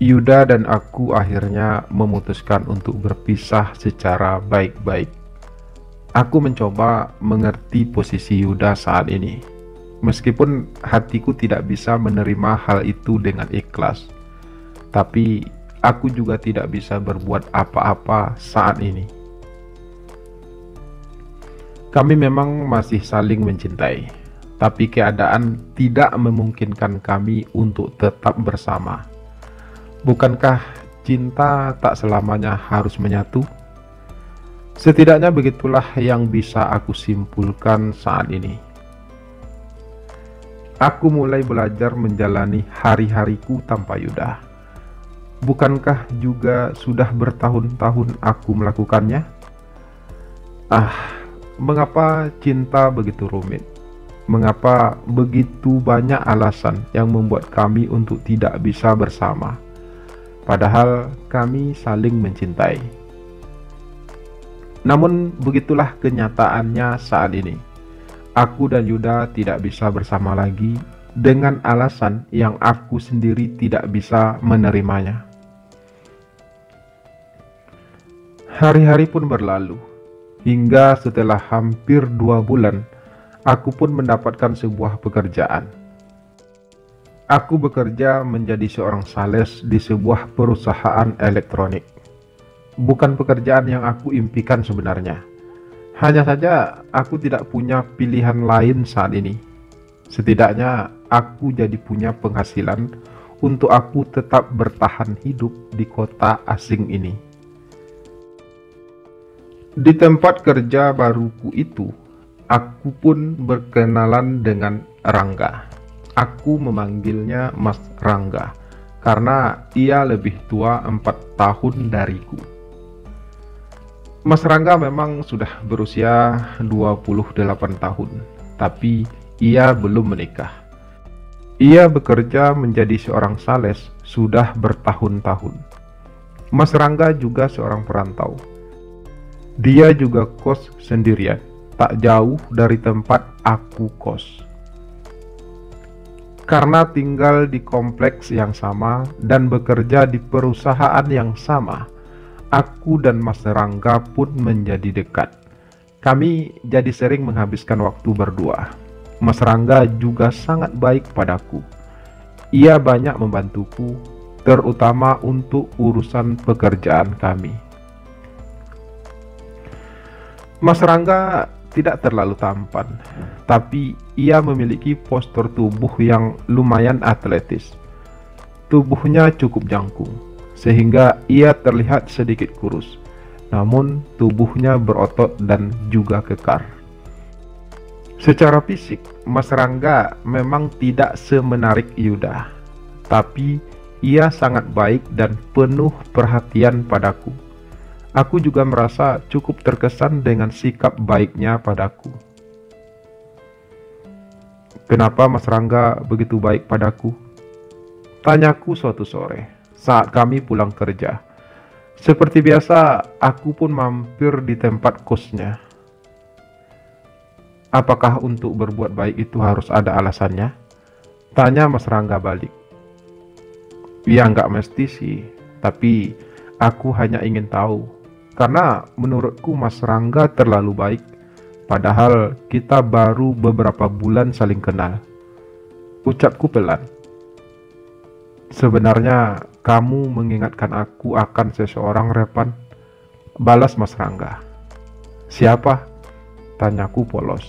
Yuda dan aku akhirnya memutuskan untuk berpisah secara baik-baik. Aku mencoba mengerti posisi Yuda saat ini, meskipun hatiku tidak bisa menerima hal itu dengan ikhlas. Tapi aku juga tidak bisa berbuat apa-apa saat ini. Kami memang masih saling mencintai, tapi keadaan tidak memungkinkan kami untuk tetap bersama. Bukankah cinta tak selamanya harus menyatu? Setidaknya begitulah yang bisa aku simpulkan saat ini. Aku mulai belajar menjalani hari-hariku tanpa Yuda. Bukankah juga sudah bertahun-tahun aku melakukannya? Mengapa cinta begitu rumit? Mengapa begitu banyak alasan yang membuat kami untuk tidak bisa bersama? Padahal kami saling mencintai. Namun begitulah kenyataannya saat ini. Aku dan Yuda tidak bisa bersama lagi dengan alasan yang aku sendiri tidak bisa menerimanya. Hari-hari pun berlalu, hingga setelah hampir 2 bulan, aku pun mendapatkan sebuah pekerjaan. Aku bekerja menjadi seorang sales di sebuah perusahaan elektronik. Bukan pekerjaan yang aku impikan sebenarnya. Hanya saja aku tidak punya pilihan lain saat ini. Setidaknya aku jadi punya penghasilan untuk aku tetap bertahan hidup di kota asing ini. Di tempat kerja baruku itu, aku pun berkenalan dengan Rangga. Aku memanggilnya Mas Rangga karena ia lebih tua 4 tahun dariku. Mas Rangga memang sudah berusia 28 tahun, tapi ia belum menikah. Ia bekerja menjadi seorang sales sudah bertahun-tahun. Mas Rangga juga seorang perantau. Dia juga kos sendirian, tak jauh dari tempat aku kos. Karena tinggal di kompleks yang sama dan bekerja di perusahaan yang sama, aku dan Mas Rangga pun menjadi dekat. Kami jadi sering menghabiskan waktu berdua. Mas Rangga juga sangat baik padaku. Ia banyak membantuku, terutama untuk urusan pekerjaan kami. Mas Rangga tidak terlalu tampan, tapi ia memiliki postur tubuh yang lumayan atletis. Tubuhnya cukup jangkung, sehingga ia terlihat sedikit kurus, namun tubuhnya berotot dan juga kekar. Secara fisik, Mas Rangga memang tidak semenarik Yuda, tapi ia sangat baik dan penuh perhatian padaku. Aku juga merasa cukup terkesan dengan sikap baiknya padaku. Kenapa Mas Rangga begitu baik padaku? Tanyaku suatu sore saat kami pulang kerja. Seperti biasa, aku pun mampir di tempat kosnya. Apakah untuk berbuat baik itu harus ada alasannya? Tanya Mas Rangga balik. Ya nggak mesti sih, tapi aku hanya ingin tahu. Karena menurutku Mas Rangga terlalu baik, padahal kita baru beberapa bulan saling kenal. Ucapku pelan. Sebenarnya kamu mengingatkan aku akan seseorang, Repan. Balas Mas Rangga. Siapa? Tanyaku polos.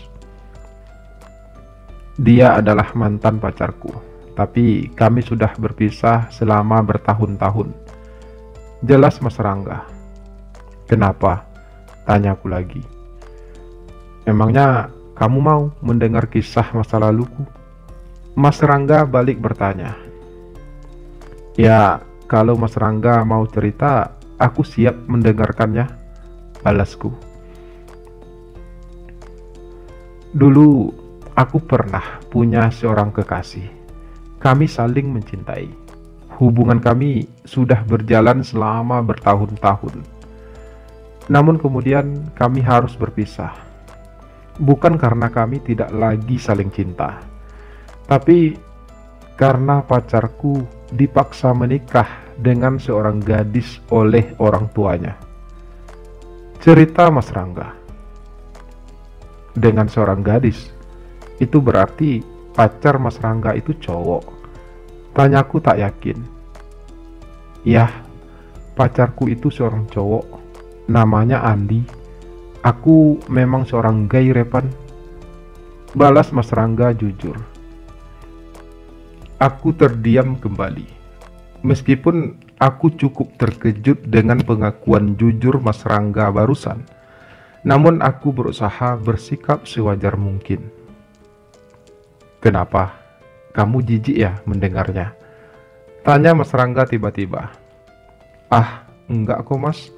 Dia adalah mantan pacarku, tapi kami sudah berpisah selama bertahun-tahun. Jelas Mas Rangga. Kenapa? Tanyaku lagi. Emangnya kamu mau mendengar kisah masa laluku? Mas Rangga balik bertanya. Ya, kalau Mas Rangga mau cerita, aku siap mendengarkannya, balasku. Dulu, aku pernah punya seorang kekasih. Kami saling mencintai. Hubungan kami sudah berjalan selama bertahun-tahun. Namun kemudian kami harus berpisah. Bukan karena kami tidak lagi saling cinta, tapi karena pacarku dipaksa menikah dengan seorang gadis oleh orang tuanya. Cerita Mas Rangga. Dengan seorang gadis, itu berarti pacar Mas Rangga itu cowok. Tanyaku tak yakin. Yah, pacarku itu seorang cowok, namanya Andi. Aku memang seorang gay, Repan. Balas Mas Rangga jujur. Aku terdiam kembali. Meskipun aku cukup terkejut dengan pengakuan jujur Mas Rangga barusan, namun aku berusaha bersikap sewajar mungkin. Kenapa? Kamu jijik ya mendengarnya? Tanya Mas Rangga tiba-tiba. Ah, enggak kok Mas.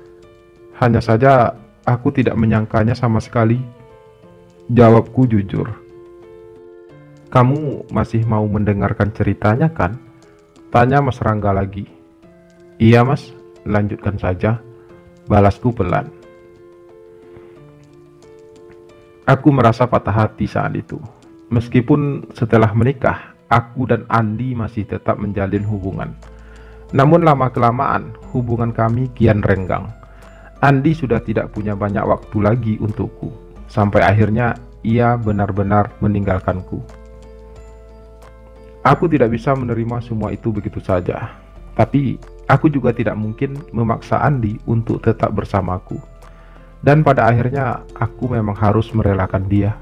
Hanya saja aku tidak menyangkanya sama sekali. Jawabku jujur. Kamu masih mau mendengarkan ceritanya kan? Tanya Mas Rangga lagi. Iya Mas, lanjutkan saja. Balasku pelan. Aku merasa patah hati saat itu. Meskipun setelah menikah, aku dan Andi masih tetap menjalin hubungan. Namun lama-kelamaan, hubungan kami kian renggang. Andi sudah tidak punya banyak waktu lagi untukku. Sampai akhirnya, ia benar-benar meninggalkanku. Aku tidak bisa menerima semua itu begitu saja. Tapi, aku juga tidak mungkin memaksa Andi untuk tetap bersamaku. Dan pada akhirnya, aku memang harus merelakan dia.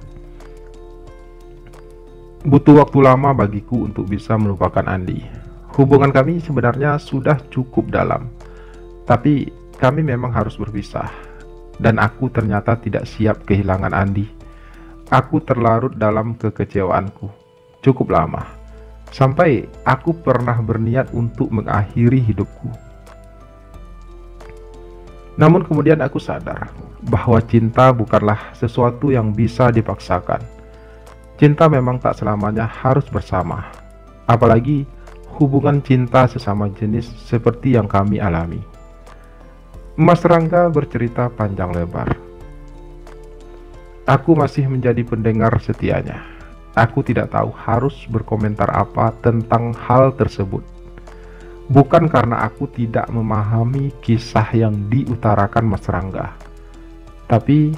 Butuh waktu lama bagiku untuk bisa melupakan Andi. Hubungan kami sebenarnya sudah cukup dalam, tapi kami memang harus berpisah. Dan aku ternyata tidak siap kehilangan Andi. Aku terlarut dalam kekecewaanku cukup lama, sampai aku pernah berniat untuk mengakhiri hidupku. Namun kemudian aku sadar bahwa cinta bukanlah sesuatu yang bisa dipaksakan. Cinta memang tak selamanya harus bersama, apalagi hubungan cinta sesama jenis seperti yang kami alami. Mas Rangga bercerita panjang lebar. Aku masih menjadi pendengar setianya. Aku tidak tahu harus berkomentar apa tentang hal tersebut. Bukan karena aku tidak memahami kisah yang diutarakan Mas Rangga, tapi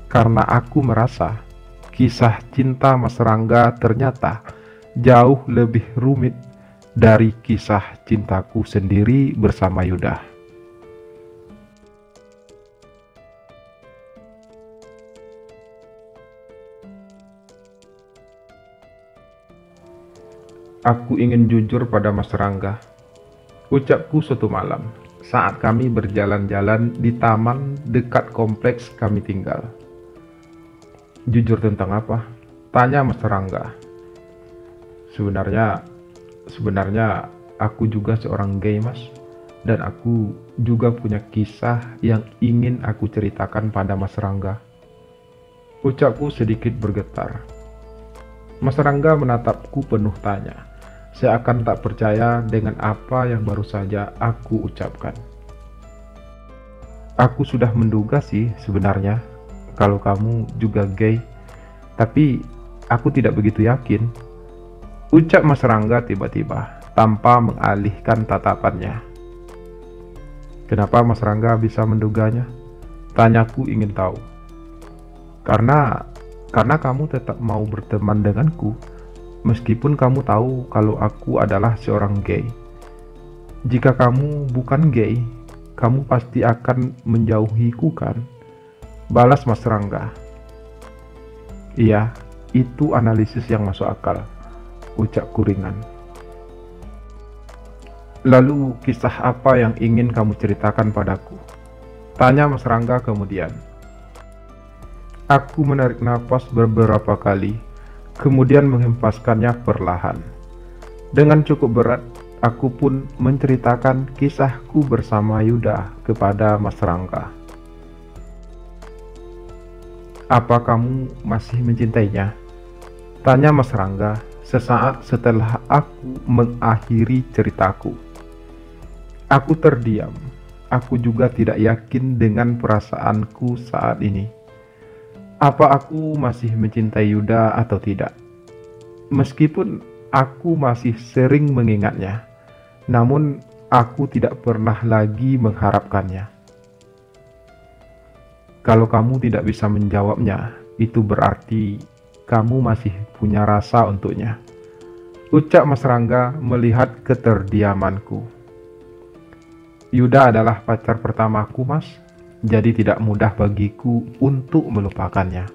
karena aku merasa kisah cinta Mas Rangga ternyata jauh lebih rumit dari kisah cintaku sendiri bersama Yuda. Aku ingin jujur pada Mas Rangga. Ucapku suatu malam saat kami berjalan-jalan di taman dekat kompleks kami tinggal. Jujur tentang apa? Tanya Mas Rangga. Sebenarnya aku juga seorang gay Mas. Dan aku juga punya kisah yang ingin aku ceritakan pada Mas Rangga. Ucapku sedikit bergetar. Mas Rangga menatapku penuh tanya. Seakan tak percaya dengan apa yang baru saja aku ucapkan. Aku sudah menduga sih sebenarnya kalau kamu juga gay, tapi aku tidak begitu yakin. Ucap Mas Rangga tiba-tiba tanpa mengalihkan tatapannya. Kenapa Mas Rangga bisa menduganya? Tanyaku ingin tahu. Karena kamu tetap mau berteman denganku, meskipun kamu tahu kalau aku adalah seorang gay. Jika kamu bukan gay, kamu pasti akan menjauhiku kan? Balas Mas Rangga. Iya, itu analisis yang masuk akal. Ucapku ringan. Lalu kisah apa yang ingin kamu ceritakan padaku? Tanya Mas Rangga kemudian. Aku menarik napas beberapa kali, kemudian menghempaskannya perlahan. Dengan cukup berat, aku pun menceritakan kisahku bersama Yuda kepada Mas Rangga. Apa kamu masih mencintainya? Tanya Mas Rangga sesaat setelah aku mengakhiri ceritaku. Aku terdiam. Aku juga tidak yakin dengan perasaanku saat ini. Apa aku masih mencintai Yuda atau tidak? Meskipun aku masih sering mengingatnya, namun aku tidak pernah lagi mengharapkannya. Kalau kamu tidak bisa menjawabnya, itu berarti kamu masih punya rasa untuknya. Ucap Mas Rangga melihat keterdiamanku. Yuda adalah pacar pertamaku, Mas. Jadi tidak mudah bagiku untuk melupakannya.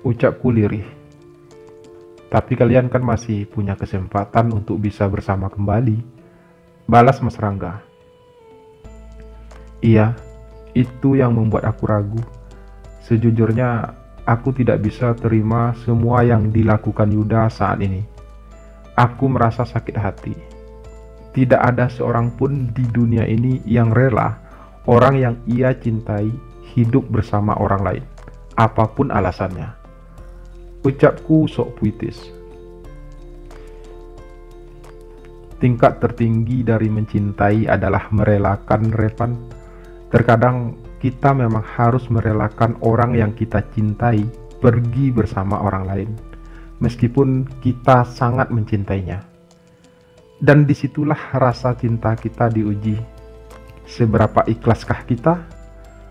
Ucapku lirih. Tapi kalian kan masih punya kesempatan untuk bisa bersama kembali. Balas Mas Rangga. Iya, itu yang membuat aku ragu. Sejujurnya, aku tidak bisa terima semua yang dilakukan Yuda saat ini. Aku merasa sakit hati. Tidak ada seorang pun di dunia ini yang rela orang yang ia cintai hidup bersama orang lain, apapun alasannya. Ucapku sok puitis. Tingkat tertinggi dari mencintai adalah merelakan, Revan. Terkadang kita memang harus merelakan orang yang kita cintai pergi bersama orang lain, meskipun kita sangat mencintainya. Dan disitulah rasa cinta kita diuji. Seberapa ikhlaskah kita?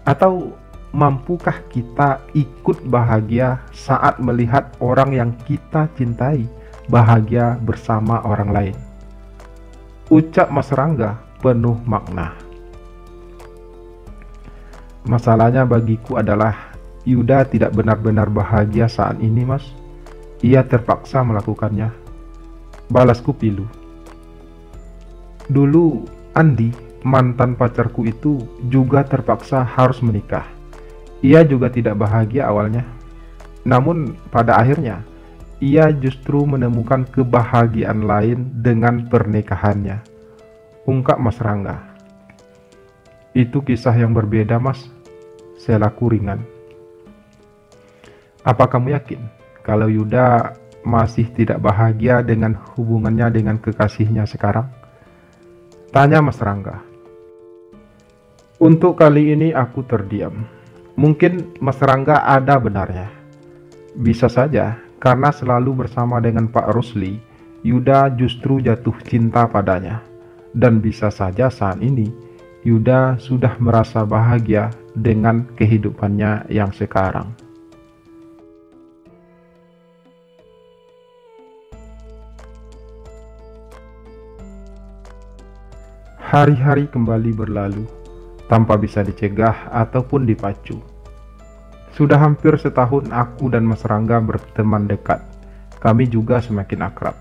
Atau mampukah kita ikut bahagia saat melihat orang yang kita cintai bahagia bersama orang lain? Ucap Mas Rangga penuh makna. Masalahnya bagiku adalah Yuda tidak benar-benar bahagia saat ini, Mas. Ia terpaksa melakukannya. Balasku pilu. Dulu Andi, mantan pacarku itu juga terpaksa harus menikah. Ia juga tidak bahagia awalnya. Namun pada akhirnya, ia justru menemukan kebahagiaan lain dengan pernikahannya. Ungkap Mas Rangga. Itu kisah yang berbeda, Mas. Selaku ringan. Apa kamu yakin kalau Yuda masih tidak bahagia dengan hubungannya dengan kekasihnya sekarang? Tanya Mas Rangga. Untuk kali ini aku terdiam. Mungkin Mas Rangga ada benarnya. Bisa saja, karena selalu bersama dengan Pak Rusli, Yuda justru jatuh cinta padanya. Dan bisa saja saat ini, Yuda sudah merasa bahagia dengan kehidupannya yang sekarang. Hari-hari kembali berlalu, tanpa bisa dicegah ataupun dipacu. Sudah hampir setahun aku dan Mas Rangga berteman dekat. Kami juga semakin akrab.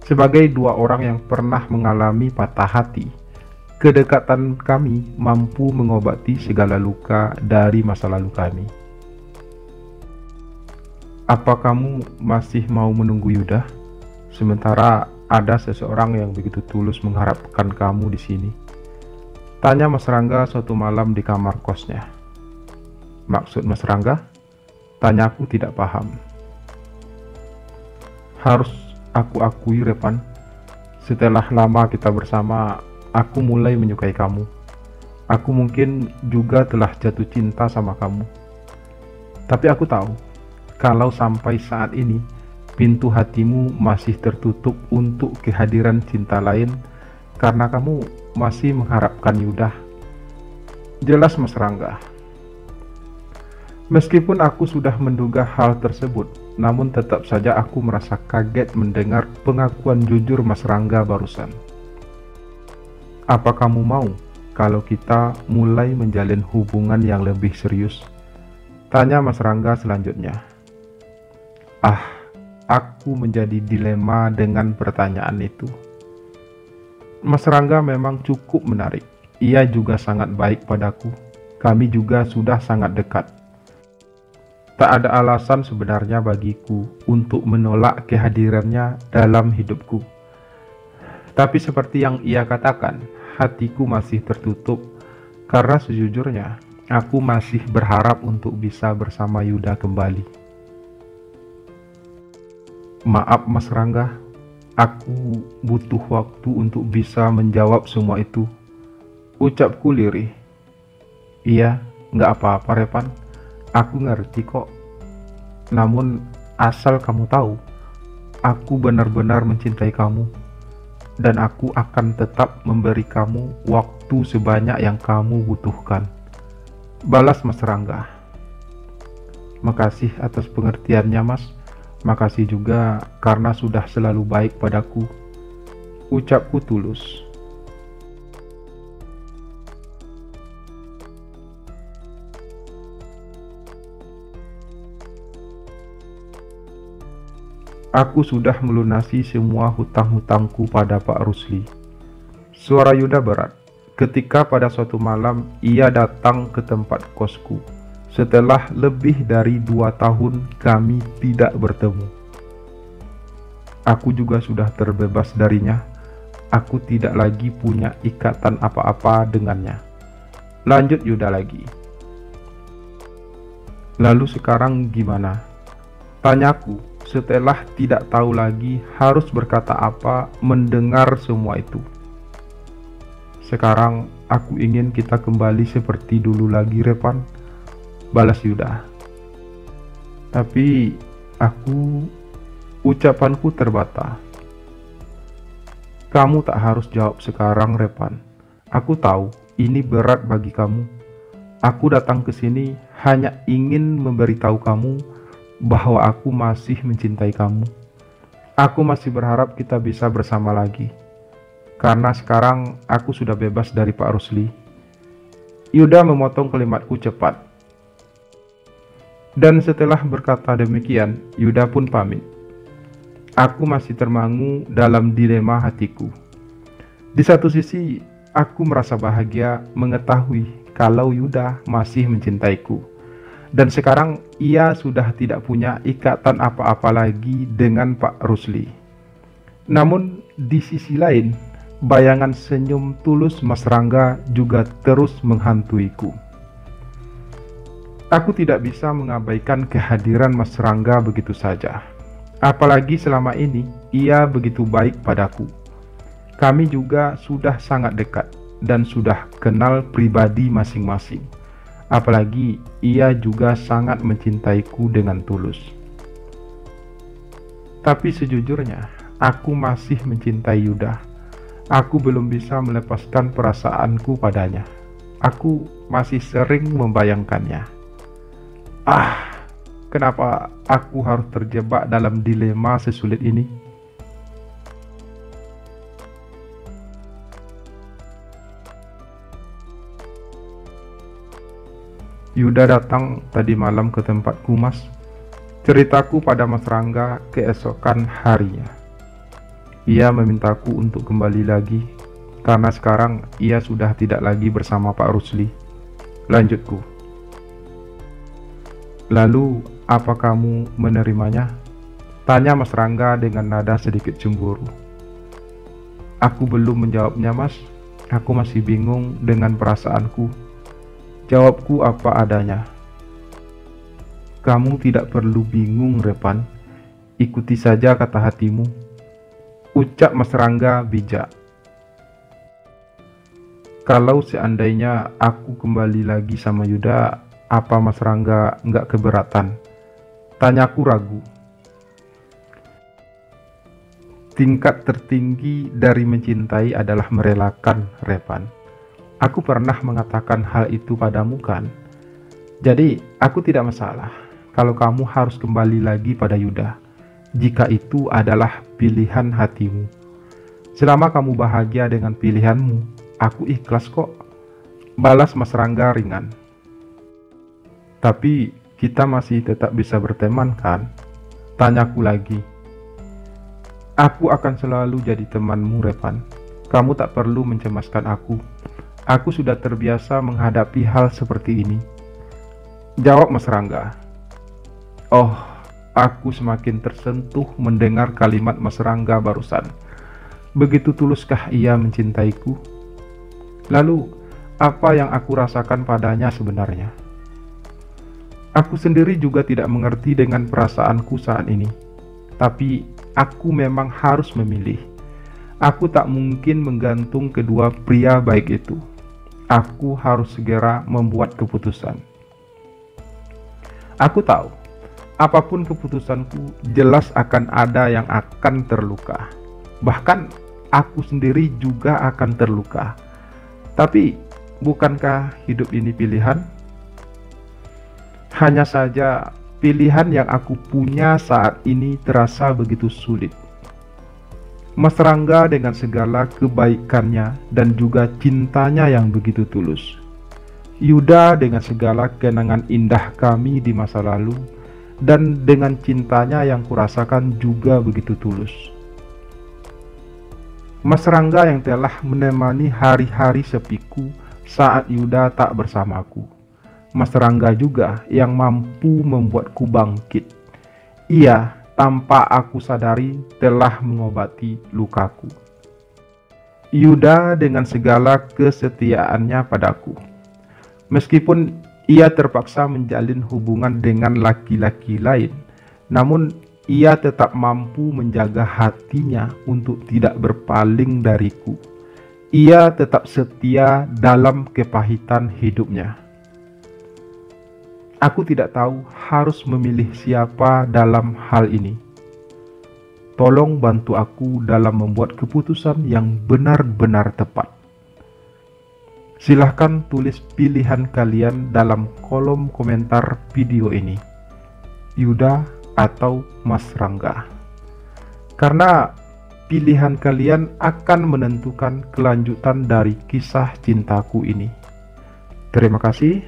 Sebagai dua orang yang pernah mengalami patah hati, kedekatan kami mampu mengobati segala luka dari masa lalu kami. Apa kamu masih mau menunggu Yuda? Sementara ada seseorang yang begitu tulus mengharapkan kamu di sini. Tanya Mas Rangga suatu malam di kamar kosnya. Maksud Mas Rangga? Tanyaku tidak paham. Harus aku akui, Revan, setelah lama kita bersama, aku mulai menyukai kamu. Aku mungkin juga telah jatuh cinta sama kamu. Tapi aku tahu, kalau sampai saat ini, pintu hatimu masih tertutup untuk kehadiran cinta lain karena kamu masih mengharapkan Yuda. Jelas Mas Rangga. Meskipun aku sudah menduga hal tersebut, namun tetap saja aku merasa kaget mendengar pengakuan jujur Mas Rangga barusan. Apa kamu mau kalau kita mulai menjalin hubungan yang lebih serius? Tanya Mas Rangga selanjutnya. Aku menjadi dilema dengan pertanyaan itu. Mas Rangga memang cukup menarik. Ia juga sangat baik padaku. Kami juga sudah sangat dekat. Tak ada alasan sebenarnya bagiku untuk menolak kehadirannya dalam hidupku. Tapi seperti yang ia katakan, hatiku masih tertutup karena sejujurnya aku masih berharap untuk bisa bersama Yuda kembali. Maaf Mas Rangga, aku butuh waktu untuk bisa menjawab semua itu. Ucapku lirih. Iya, nggak apa-apa Revan. Aku ngerti kok. Namun asal kamu tahu, aku benar-benar mencintai kamu. dan aku akan tetap memberi kamu waktu sebanyak yang kamu butuhkan. Balas Mas Rangga. Makasih atas pengertiannya, Mas. Makasih juga karena sudah selalu baik padaku. Ucapku tulus. Aku sudah melunasi semua hutang-hutangku pada Pak Rusli. Suara Yuda berat ketika pada suatu malam ia datang ke tempat kosku. Setelah lebih dari 2 tahun kami tidak bertemu. Aku juga sudah terbebas darinya. Aku tidak lagi punya ikatan apa-apa dengannya. Lanjut Yuda lagi. Lalu sekarang gimana? Tanyaku setelah tidak tahu lagi harus berkata apa mendengar semua itu. Sekarang aku ingin kita kembali seperti dulu lagi, Repan. Balas Yuda. Tapi ucapanku terbata. Kamu tak harus jawab sekarang, Repan. Aku tahu ini berat bagi kamu. Aku datang ke sini hanya ingin memberitahu kamu bahwa aku masih mencintai kamu. Aku masih berharap kita bisa bersama lagi. Karena sekarang aku sudah bebas dari Pak Rusli. Yuda memotong kalimatku cepat. Dan setelah berkata demikian, Yuda pun pamit. Aku masih termangu dalam dilema hatiku. Di satu sisi, aku merasa bahagia mengetahui kalau Yuda masih mencintaiku. Dan sekarang ia sudah tidak punya ikatan apa-apa lagi dengan Pak Rusli. Namun di sisi lain, bayangan senyum tulus Mas Rangga juga terus menghantuiku. Aku tidak bisa mengabaikan kehadiran Mas Rangga begitu saja. Apalagi selama ini ia begitu baik padaku. Kami juga sudah sangat dekat dan sudah kenal pribadi masing-masing. Apalagi ia juga sangat mencintaiku dengan tulus. Tapi sejujurnya, aku masih mencintai Yuda. Aku belum bisa melepaskan perasaanku padanya. Aku masih sering membayangkannya. Kenapa aku harus terjebak dalam dilema sesulit ini? Yuda datang tadi malam ke tempatku, Mas. Ceritaku pada Mas Rangga keesokan harinya. Ia memintaku untuk kembali lagi, karena sekarang ia sudah tidak lagi bersama Pak Rusli. Lanjutku. Lalu, apa kamu menerimanya? Tanya Mas Rangga dengan nada sedikit cemburu. Aku belum menjawabnya, Mas. Aku masih bingung dengan perasaanku. Jawabku apa adanya. Kamu tidak perlu bingung, Repan. Ikuti saja kata hatimu. Ucap Mas Rangga bijak. Kalau seandainya aku kembali lagi sama Yuda, apa Mas Rangga nggak keberatan? Tanyaku ragu. Tingkat tertinggi dari mencintai adalah merelakan, Repan. Aku pernah mengatakan hal itu padamu kan? Jadi, aku tidak masalah kalau kamu harus kembali lagi pada Yuda, jika itu adalah pilihan hatimu. Selama kamu bahagia dengan pilihanmu, aku ikhlas kok. Balas Mas Rangga ringan. Tapi, kita masih tetap bisa berteman kan? Tanyaku lagi. Aku akan selalu jadi temanmu, Repan. Kamu tak perlu mencemaskan aku. Aku sudah terbiasa menghadapi hal seperti ini. Jawab Mas Rangga. Oh, aku semakin tersentuh mendengar kalimat Mas Rangga barusan. Begitu tuluskah ia mencintaiku? Lalu, apa yang aku rasakan padanya sebenarnya? Aku sendiri juga tidak mengerti dengan perasaanku saat ini. Tapi, aku memang harus memilih. Aku tak mungkin menggantung kedua pria baik itu. Aku harus segera membuat keputusan. Aku tahu, apapun keputusanku, jelas akan ada yang akan terluka. Bahkan, aku sendiri juga akan terluka. Tapi bukankah hidup ini pilihan? Hanya saja pilihan yang aku punya saat ini terasa begitu sulit. Mas Rangga dengan segala kebaikannya dan juga cintanya yang begitu tulus. Yuda dengan segala kenangan indah kami di masa lalu, dan dengan cintanya yang kurasakan juga begitu tulus. Mas Rangga yang telah menemani hari-hari sepiku saat Yuda tak bersamaku. Mas Rangga juga yang mampu membuatku bangkit. Ia tanpa aku sadari telah mengobati lukaku. Yuda dengan segala kesetiaannya padaku. Meskipun ia terpaksa menjalin hubungan dengan laki-laki lain, namun ia tetap mampu menjaga hatinya untuk tidak berpaling dariku. Ia tetap setia dalam kepahitan hidupnya. Aku tidak tahu harus memilih siapa dalam hal ini. Tolong bantu aku dalam membuat keputusan yang benar-benar tepat. Silahkan tulis pilihan kalian dalam kolom komentar video ini. Yuda atau Mas Rangga. Karena pilihan kalian akan menentukan kelanjutan dari kisah cintaku ini. Terima kasih.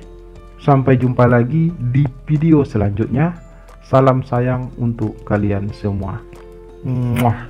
Sampai jumpa lagi di video selanjutnya. Salam sayang untuk kalian semua. Muah.